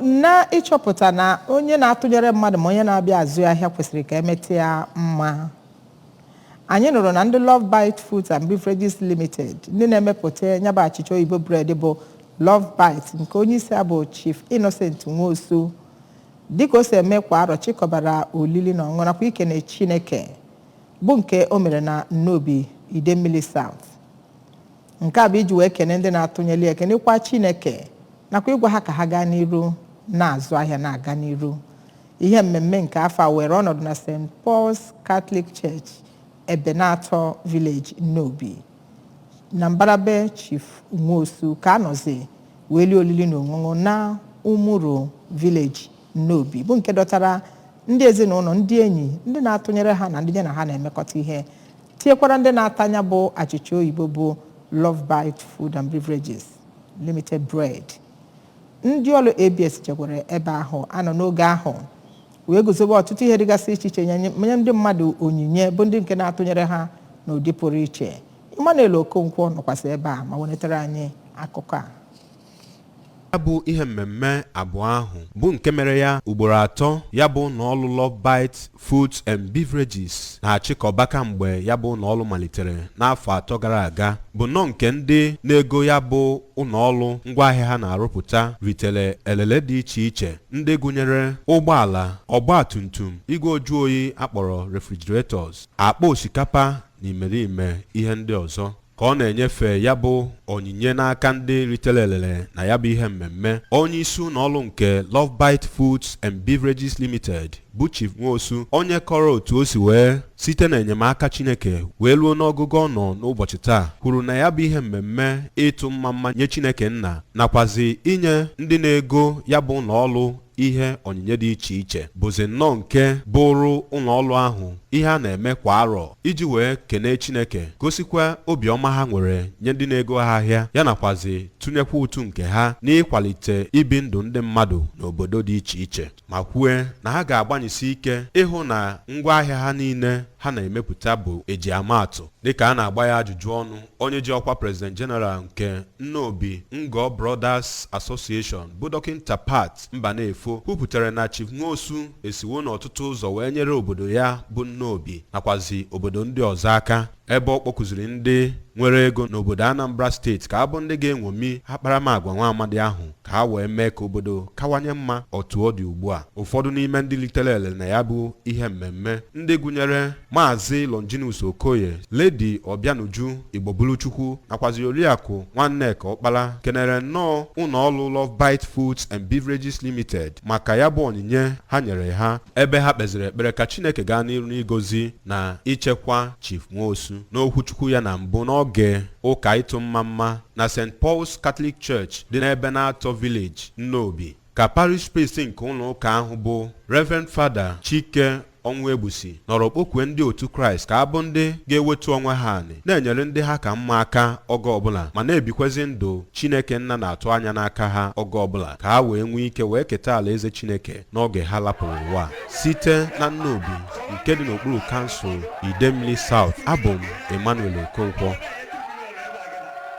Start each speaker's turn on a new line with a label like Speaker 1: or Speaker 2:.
Speaker 1: na ịchọpụta na onye na-atụnyere mmadụ ma onye na-abịa azụ ahịa kwesịrị ka emete ya mma. Anyị nụrụ na ndị Lovebite Foods and Beverages Limited ndị na-emepụta nyaba achịcha oyibo bread bụ Lovebite nke onye isi abụ Chief Innocent Nwosu dịka o si eme kwa arọ chịkọbara olili na ọṅụ nakwa ikene Chineke bụ nke o mere na Nnobi Idemmili South. Nke a bụ iji wee kene ndị na-atụnyeli ekenekwa Chineke nakwa ịgwa ha ka ha gaa n'iru na-azụ ahịa na-aga n'iru. Ihe mmemme nke afọ a were ọnọdụ na St. Paul's Catholic Church Ebenator Village Nnobi na Mbarabe Chief Nwosu ka anọzi weli olili na ọṅụṅụ na Umuru Village Nnobi bụ nke dọtara ndị ezinụlọ, ndị enyi, ndị na-atụnyere ha na ndị na ha na-emekọta ihe, tinyekwara ndị na-atanya bụ achịcha oyibo bụ Lovebite Food and Beverages Limited Bread. Ndị ọrụ ABS chekwara ebe ahụ anọ n'oge ahụ wee guzobe ọtụtụ ihe dịgasị iche iche nye ndị mmadụ onyinye bụ ndị nke na-atụnyere ha n'ụdị pụrụ iche. Emmanuel Okonkwo nọkwasị ebe a ma wetara anyị akụkọ a.
Speaker 2: Ya bụ ihe mmemme abụọ ahụ bụ nke mere ya ugboro atọ ya bụ n'ọlụ Lovebite Foods and Beverages na-achịkọba kamgbe ya bụ n'ọlụ malitere n'afọ atọ gara aga bụ nọ nke ndị na-ego ya bụ ụlọọrụ ngwaahịa ha na-arụpụta ritere elele dị iche iche ndị gụnyere ụgbọala, ọgbatumtum, igwe oju oyi akpọrọ refrigerators, akpa osikapa na imerime ihe ndị ọzọ ka ọ na-enyefe ya bụ onyinye n'aka ndị ritere elele na ya bụ ihe mmemme. Onye isi ụlọọrụ nke Lovebite Foods and Beverages Limited bụ Chief Nwosu onye kọrọ otu o si wee site na enyemaka Chineke wee ruo n'ọgụgụ ọ nọ n'ụbọchị taa kwuru na ya bụ ihe mmemme ịtụ mma nye Chineke nna nakwazi inye ndị na-ego ya bụ ụlọọrụ ihe onyinye dị iche iche bụzi nnọọ nke bụrụ ụlọọrụ ahụ ihe a na-eme kwa arọ iji wee kene Chineke, gosikwa obiọma ha nwere nye ndị na-ego ha ahịa ya nakwazi tụnyekwa ụtụ nke ha n'ịkwalite ibi ndụ ndị mmadụ n'obodo dị iche iche, ma kwue na ha ga-agbanyesi ike ịhụ na ngwaahịa ha niile ha na-emepụta bụ eji amaatụ. Dịka a na-agba ya ajụjụ ọnụ, onye ji ọkwa President General nke Nnobi Ngo Brothers Association bụ Dọkịnta Pat Mbanefo kwupụtara na Chief Nwosu esiwo n'ọtụtụ ụzọ wee nyere obodo ya bụ Nnobi nakwazi obodo ndị ọzọ aka, ebe ọ kpọkụziri ndị nwere ego n'obodo Anambra steeti ka abụ ndị ga-enwomi akparamagwa nwa amadi ahụ ka ha wee mee ka obodo kawanye mma otu ọ dị ugbu a. Ụfọdụ n'ime ndị litere ele na ya bụ ihe mmemme ndị gụnyere Maazị Longinus Okoye, Lady Obianuju Igbobuluchukwu nakwazi Oriakụ Nwanneka Ọkpala kenere nnọọ ụlọọrụ Lovebite Foods and Beverages Limited maka ya bụ onyinye ha nyere ha, ebe ha kpeziri ekpere ka Chineke gaa n'iru n'igozi na ichekwa Chief Nwosu. N'okwuchukwu ya na mbụ n'oge ụka ịtụ mma na St. Paul's Catholic Church dị n'Ebenator Village Nnobi ka parish priest nke ụlọ ụka ahụ bụ Reverend Father Chike Onwegbusi nọrọ kpọkwue ndị otu Kraịst ka abụ ndị ga-ewetu onwe ha anị na-enyere ndị ha ka mma aka oge ọbụla ma na-ebikwezi ndụ Chineke nna na-atụ anya n'aka ha oge ọbụla ka ha wee nwee ike wee keta alaeze Chineke n'oge ha lapụrụ ụwa. Site na Nnobi nke dị n'okpuru kansụl Idemmili South, abụ m Emmanuel Okonkwo.